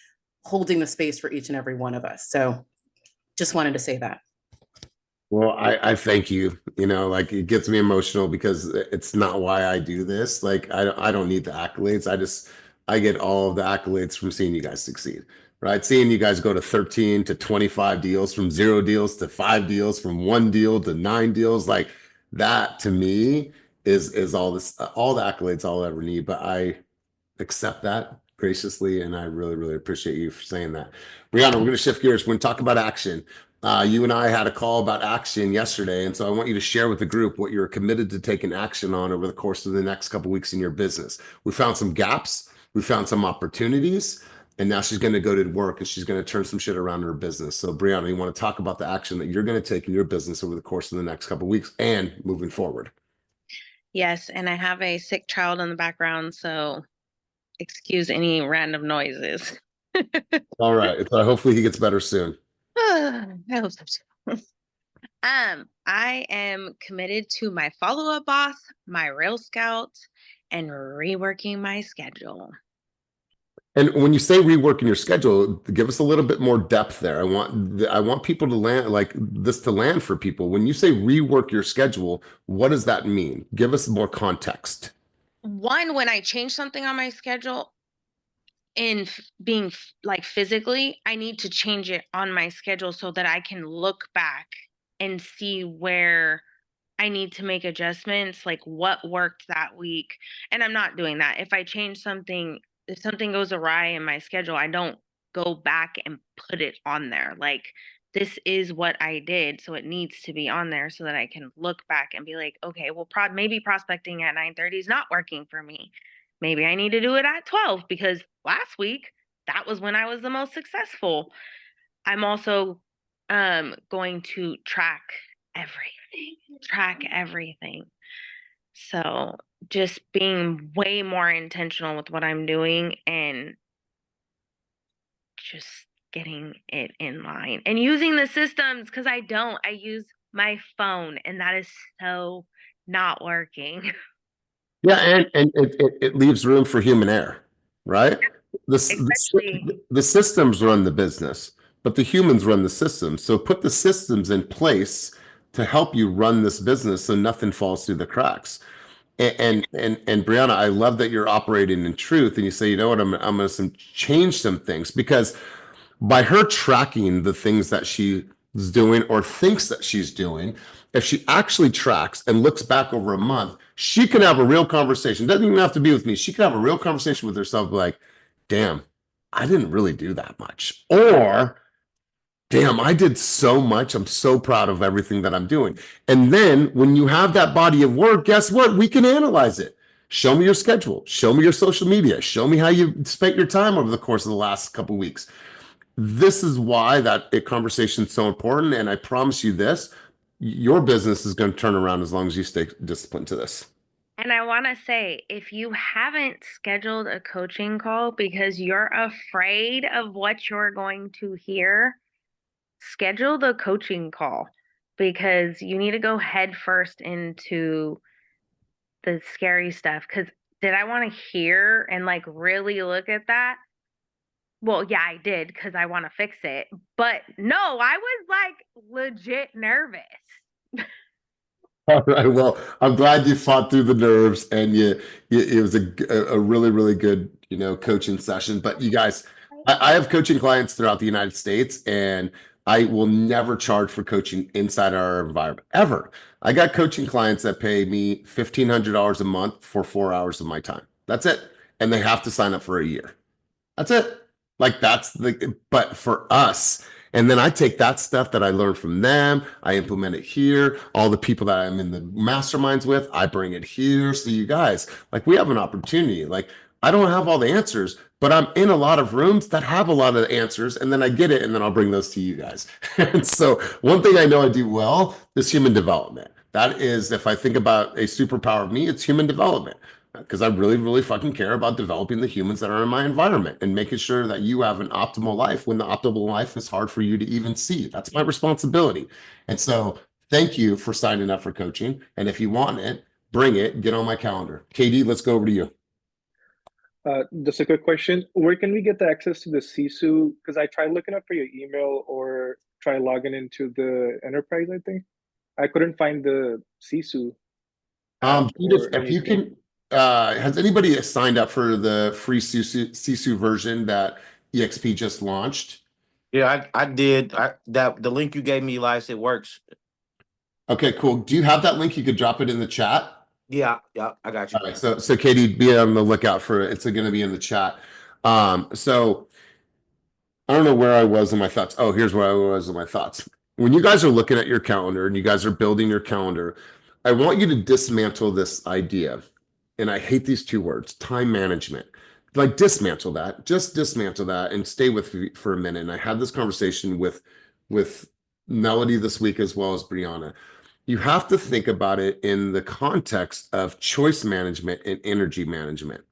holding the space for each and every one of us. So just wanted to say that. Well, I thank you. You know, like it gets me emotional because it's not why I do this. Like I don't need the accolades. I get all of the accolades from seeing you guys succeed, right? Seeing you guys go to 13 to 25 deals, from 0 deals to 5 deals, from 1 deal to 9 deals. Like that to me is all this, all the accolades I'll ever need. But I accept that graciously, and I really, really appreciate you for saying that. Brianna, we're going to shift gears. We're going to talk about action. You and I had a call about action yesterday, and so I want you to share with the group what you're committed to taking action on over the course of the next couple of weeks in your business. We found some gaps, we found some opportunities, and now she's going to go to work and she's going to turn some shit around in her business. So, Brianna, you want to talk about the action that you're going to take in your business over the course of the next couple of weeks and moving forward? Yes, and I have a sick child in the background, so excuse any random noises. All right. So hopefully he gets better soon. I hope so too. I am committed to my follow-up boss, my Rail Scout, and reworking my schedule. And when you say reworking your schedule, give us a little bit more depth there. I want people to land like this to land for people. When you say rework your schedule, what does that mean? Give us more context. One, when I change something on my schedule, in being like physically, I need to change it on my schedule so that I can look back and see where I need to make adjustments, like what worked that week. And I'm not doing that. If I change something, if something goes awry in my schedule, I don't go back and put it on there. Like, this is what I did, so it needs to be on there so that I can look back and be like, okay, well, maybe prospecting at 9:30 is not working for me. Maybe I need to do it at 12 because last week that was when I was the most successful. I'm also going to track everything. So just being way more intentional with what I'm doing and just getting it in line and using the systems, because I use my phone and that is so not working. Yeah, and it leaves room for human error, right? Especially The systems run the business, but the humans run the systems. So put the systems in place to help you run this business so nothing falls through the cracks. And Brianna, I love that you're operating in truth, and you say, you know what, I'm going to change some things, because by her tracking the things that she's doing or thinks that she's doing, if she actually tracks and looks back over a month, she can have a real conversation. Doesn't even have to be with me. She can have a real conversation with herself, like, damn, I didn't really do that much. Or, damn, I did so much. I'm so proud of everything that I'm doing. And then when you have that body of work, guess what? We can analyze it. Show me your schedule. Show me your social media. Show me how you spent your time over the course of the last couple of weeks. This is why that conversation is so important. And I promise you this, your business is going to turn around as long as you stay disciplined to this. And I want to say, if you haven't scheduled a coaching call because you're afraid of what you're going to hear, schedule the coaching call, because you need to go head first into the scary stuff. Because did I want to hear and like really look at that? Well, yeah, I did, because I want to fix it. But no, I was like legit nervous. All right. Well, I'm glad you fought through the nerves, and it was a really, really good, coaching session. But you guys, I have coaching clients throughout the United States, and I will never charge for coaching inside our environment, ever. I got coaching clients that pay me $1,500 a month for 4 hours of my time. That's it. And they have to sign up for a year. That's it. Like but for us, and then I take that stuff that I learned from them, I implement it here. All the people that I'm in the masterminds with, I bring it here. So you guys, like, we have an opportunity. Like, I don't have all the answers, but I'm in a lot of rooms that have a lot of answers, and then I get it, and then I'll bring those to you guys. And so one thing I know I do well is human development. That is, if I think about a superpower of me, it's human development, because I really, really fucking care about developing the humans that are in my environment and making sure that you have an optimal life when the optimal life is hard for you to even see. That's my responsibility. And so thank you for signing up for coaching. And if you want it, bring it, get on my calendar. KD, let's go over to you. Just a quick question. Where can we get the access to the Sisu? Because I tried looking up for your email or try logging into the enterprise, I think. I couldn't find the Sisu. Judith, if you can, has anybody signed up for the free Sisu version that EXP just launched? Yeah, I did. The link you gave me, Elias, it works. Okay, cool. Do you have that link? You could drop it in the chat. Yeah, I got you. All right, so Katie, be on the lookout for it. It's going to be in the chat. So I don't know where I was in my thoughts. Oh, here's where I was in my thoughts. When you guys are looking at your calendar and you guys are building your calendar, I want you to dismantle this idea. And I hate these two words, time management. Like, dismantle that, just dismantle that, and stay with me for a minute. And I had this conversation with Melody this week, as well as Brianna. You have to think about it in the context of choice management and energy management.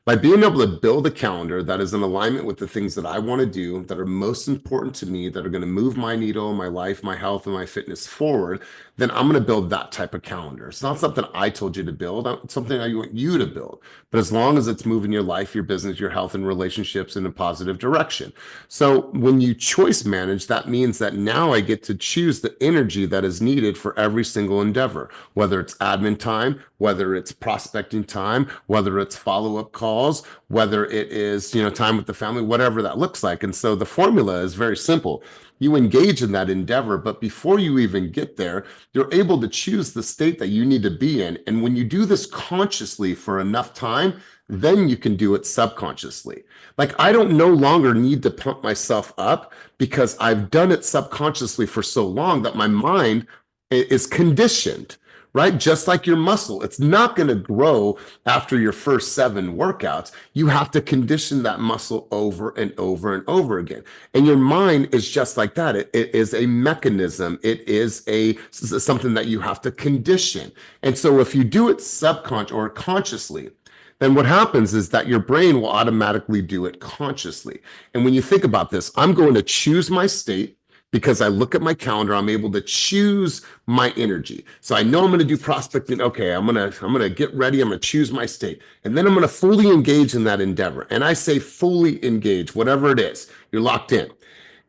By being able to build a calendar that is in alignment with the things that I want to do, that are most important to me, that are going to move my needle, my life, my health, and my fitness forward, then I'm going to build that type of calendar. It's not something I told you to build. It's something I want you to build. But as long as it's moving your life, your business, your health, and relationships in a positive direction. So when you choice manage, that means that now I get to choose the energy that is needed for every single endeavor, whether it's admin time, whether it's prospecting time, whether it's follow-up calls, whether it is, time with the family, whatever that looks like. And so the formula is very simple. You engage in that endeavor, but before you even get there, you're able to choose the state that you need to be in. And when you do this consciously for enough time, then you can do it subconsciously. Like, I don't no longer need to pump myself up, because I've done it subconsciously for so long that my mind is conditioned. Right? Just like your muscle, it's not going to grow after your first 7 workouts. You have to condition that muscle over and over and over again. And your mind is just like that. It is a mechanism. It is something that you have to condition. And so if you do it subconscious or consciously, then what happens is that your brain will automatically do it consciously. And when you think about this, I'm going to choose my state because I look at my calendar, I'm able to choose my energy. So I know I'm going to do prospecting. Okay, I'm going to get ready. I'm going to choose my state. And then I'm going to fully engage in that endeavor. And I say fully engage, whatever it is, you're locked in.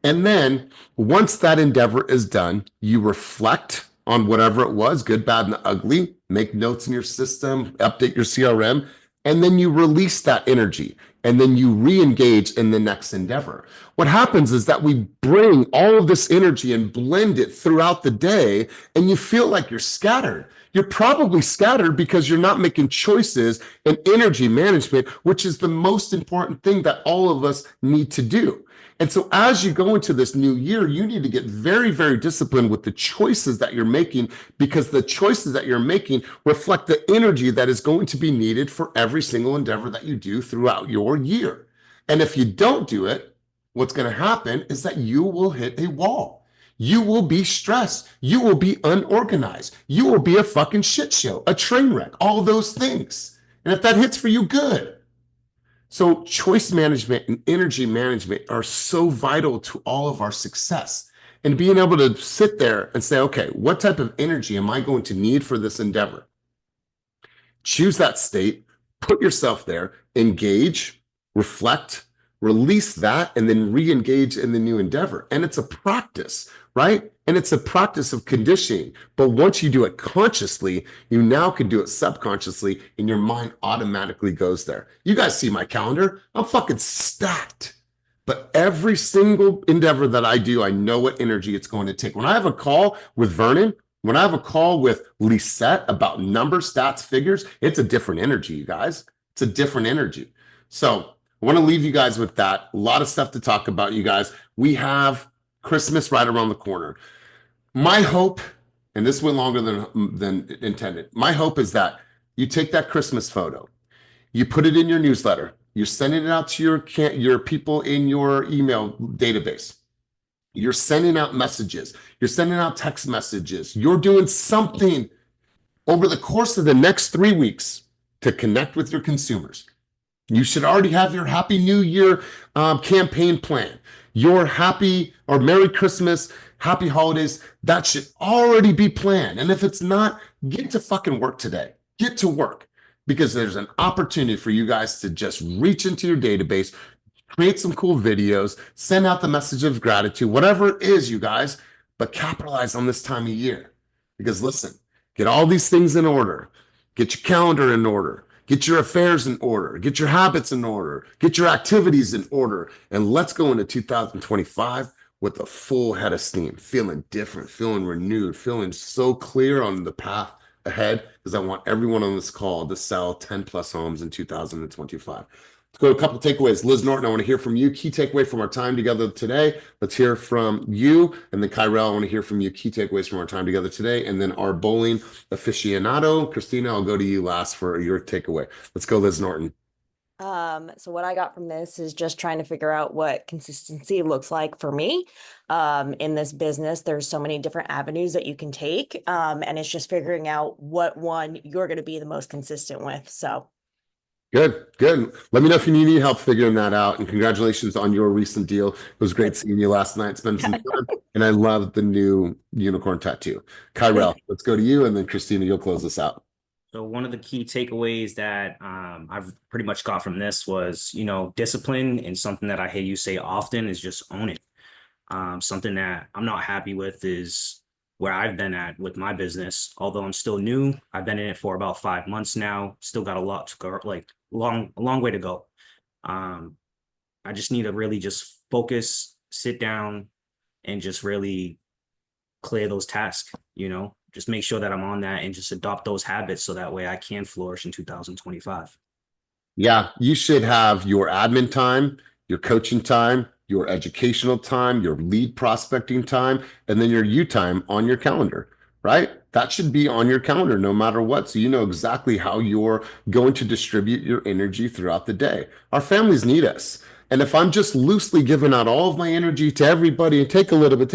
And then once that endeavor is done, you reflect on whatever it was, good, bad, and ugly, make notes in your system, update your CRM, and then you release that energy and then you re-engage in the next endeavor. What happens is that we bring all of this energy and blend it throughout the day, and you feel like you're scattered. You're probably scattered because you're not making choices in energy management, which is the most important thing that all of us need to do. And so as you go into this new year, you need to get very, very disciplined with the choices that you're making, because the choices that you're making reflect the energy that is going to be needed for every single endeavor that you do throughout your year. And if you don't do it, what's going to happen is that you will hit a wall. You will be stressed. You will be unorganized. You will be a fucking shit show, a train wreck, all those things. And if that hits for you, good. So choice management and energy management are so vital to all of our success. And being able to sit there and say, okay, what type of energy am I going to need for this endeavor? Choose that state, put yourself there, engage, reflect, release that, and then re-engage in the new endeavor. And it's a practice, right? And it's a practice of conditioning. But once you do it consciously, you now can do it subconsciously, and your mind automatically goes there. You guys see my calendar. I'm fucking stacked. But every single endeavor that I do, I know what energy it's going to take. When I have a call with Vernon, when I have a call with Lisette about numbers, stats, figures, it's a different energy, you guys. It's a different energy. So I want to leave you guys with that. A lot of stuff to talk about, you guys. We have Christmas right around the corner. My hope, and this went longer than intended, my hope is that you take that Christmas photo, you put it in your newsletter, you're sending it out to your people in your email database. You're sending out messages. You're sending out text messages. You're doing something over the course of the next 3 weeks to connect with your consumers. You should already have your Happy New Year campaign plan. Your happy or Merry Christmas, Happy Holidays, that should already be planned. And if it's not, get to fucking work today. Get to work, because there's an opportunity for you guys to just reach into your database, create some cool videos, send out the message of gratitude, whatever it is, you guys, but capitalize on this time of year. Because listen, get all these things in order. Get your calendar in order. Get your affairs in order. Get your habits in order. Get your activities in order. And let's go into 2025 with a full head of steam, feeling different, feeling renewed, feeling so clear on the path ahead, because I want everyone on this call to sell 10 plus homes in 2025. Let's go to a couple of takeaways. Liz Norton, I want to hear from you. Key takeaway from our time together today. Let's hear from you. And then Kyrell, I want to hear from you. Key takeaways from our time together today. And then our bowling aficionado, Christina, I'll go to you last for your takeaway. Let's go, Liz Norton. So what I got from this is just trying to figure out what consistency looks like for me. In this business, there's so many different avenues that you can take. And it's just figuring out what one you're going to be the most consistent with. So. Good. Let me know if you need any help figuring that out. And congratulations on your recent deal. It was great seeing you last night. Spend some time. And I love the new unicorn tattoo. Kyrell, let's go to you. And then Christina, you'll close us out. So one of the key takeaways that I've pretty much got from this was, discipline, and something that I hear you say often is just own it. Something that I'm not happy with is where I've been at with my business. Although I'm still new, I've been in it for about 5 months now. Still got a lot to go, like a long way to go. I just need to really just focus, sit down, and just really clear those tasks, just make sure that I'm on that and just adopt those habits so that way I can flourish in 2025. Yeah, you should have your admin time, your coaching time, your educational time, your lead prospecting time, and then your you time on your calendar, right? That should be on your calendar no matter what. So you know exactly how you're going to distribute your energy throughout the day. Our families need us. And if I'm just loosely giving out all of my energy to everybody and take a little bit,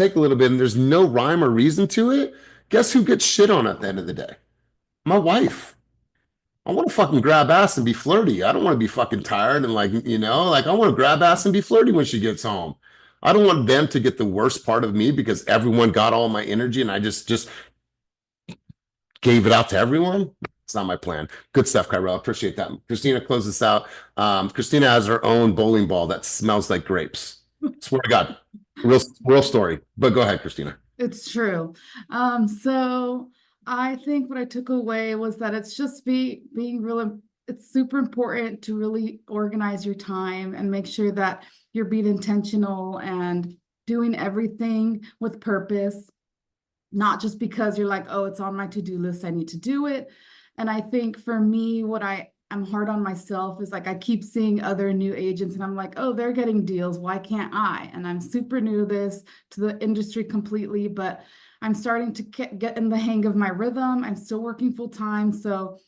and there's no rhyme or reason to it, guess who gets shit on at the end of the day? My wife. I want to fucking grab ass and be flirty. I don't want to be fucking tired and I want to grab ass and be flirty when she gets home. I don't want them to get the worst part of me because everyone got all my energy and I just gave it out to everyone. It's not my plan. Good stuff, Kyrell. Appreciate that. Christina, close this out. Christina has her own bowling ball that smells like grapes. Swear to God. Real story. But go ahead, Christina. It's true. So I think what I took away was that it's just being really, it's super important to really organize your time and make sure that you're being intentional and doing everything with purpose, not just because you're like, oh, it's on my to-do list, I need to do it. And I think for me, what I'm hard on myself is like, I keep seeing other new agents and I'm like, oh, they're getting deals. Why can't I? And I'm super new to this, to the industry completely, but I'm starting to get in the hang of my rhythm. I'm still working full time. So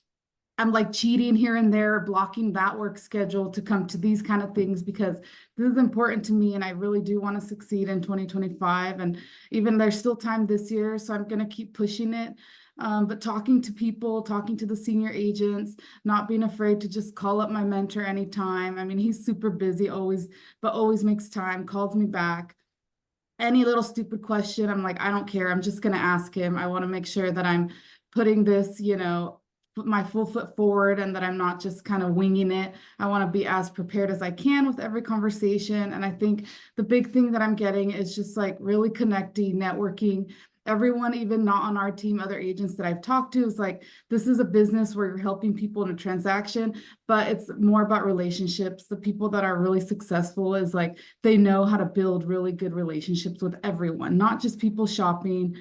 I'm like cheating here and there, blocking that work schedule to come to these kind of things because this is important to me and I really do want to succeed in 2025. And even there's still time this year, so I'm going to keep pushing it. But talking to people, talking to the senior agents, not being afraid to just call up my mentor anytime. I mean, he's super busy always, but always makes time, calls me back. Any little stupid question, I'm like, I don't care. I'm just going to ask him. I want to make sure that I'm putting this, put my full foot forward and that I'm not just kind of winging it. I want to be as prepared as I can with every conversation. And I think the big thing that I'm getting is just like really connecting, networking. Everyone, even not on our team, other agents that I've talked to, is like, this is a business where you're helping people in a transaction, but it's more about relationships. The people that are really successful is like, they know how to build really good relationships with everyone, not just people shopping,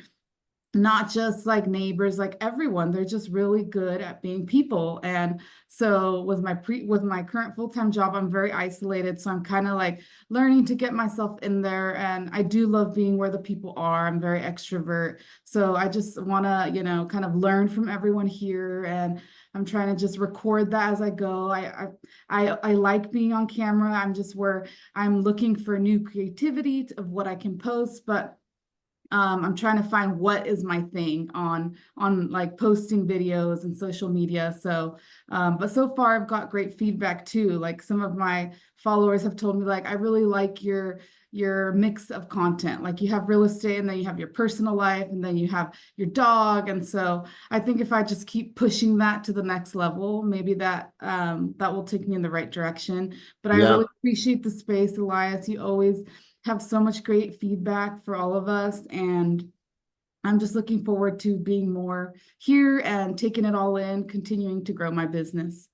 not just like neighbors, like everyone. They're just really good at being people. And so with my current full-time job, I'm very isolated. So I'm kind of like learning to get myself in there. And I do love being where the people are. I'm very extrovert. So I just want to, kind of learn from everyone here. And I'm trying to just record that as I go. I like being on camera. I'm just where I'm looking for new creativity of what I can post, but I'm trying to find what is my thing on like posting videos and social media. So, but so far I've got great feedback too. Like some of my followers have told me like, I really like your mix of content. Like you have real estate and then you have your personal life and then you have your dog. And so I think if I just keep pushing that to the next level, maybe that will take me in the right direction. But I really appreciate the space, Elias. You always have so much great feedback for all of us. And I'm just looking forward to being more here and taking it all in, continuing to grow my business.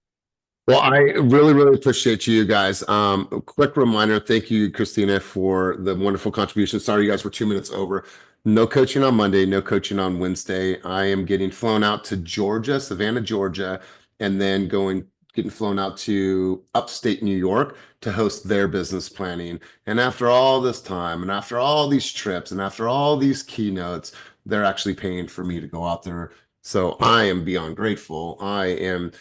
Well, I really, really appreciate you guys. A quick reminder, thank you, Christina, for the wonderful contribution. Sorry, you guys were 2 minutes over. No coaching on Monday, no coaching on Wednesday. I am getting flown out to Georgia, Savannah, Georgia, and then getting flown out to upstate New York to host their business planning. And after all this time, and after all these trips, and after all these keynotes, they're actually paying for me to go out there. So I am beyond grateful. I am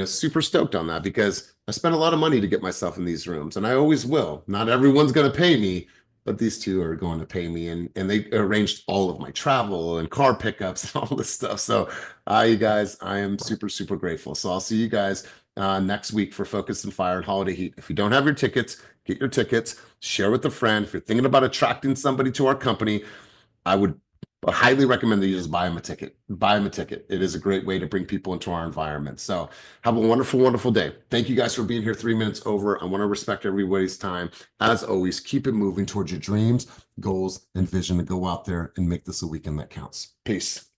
super stoked on that because I spent a lot of money to get myself in these rooms and I always will. Not everyone's going to pay me, but these two are going to pay me. And they arranged all of my travel and car pickups and all this stuff. So you guys, I am super, super grateful. So I'll see you guys next week for Focus and Fire and Holiday Heat. If you don't have your tickets, get your tickets, share with a friend. If you're thinking about attracting somebody to our company, I would highly recommend that you just buy them a ticket. Buy them a ticket. It is a great way to bring people into our environment. So have a wonderful, wonderful day. Thank you guys for being here 3 minutes over. I want to respect everybody's time. As always, keep it moving towards your dreams, goals, and vision to go out there and make this a weekend that counts. Peace.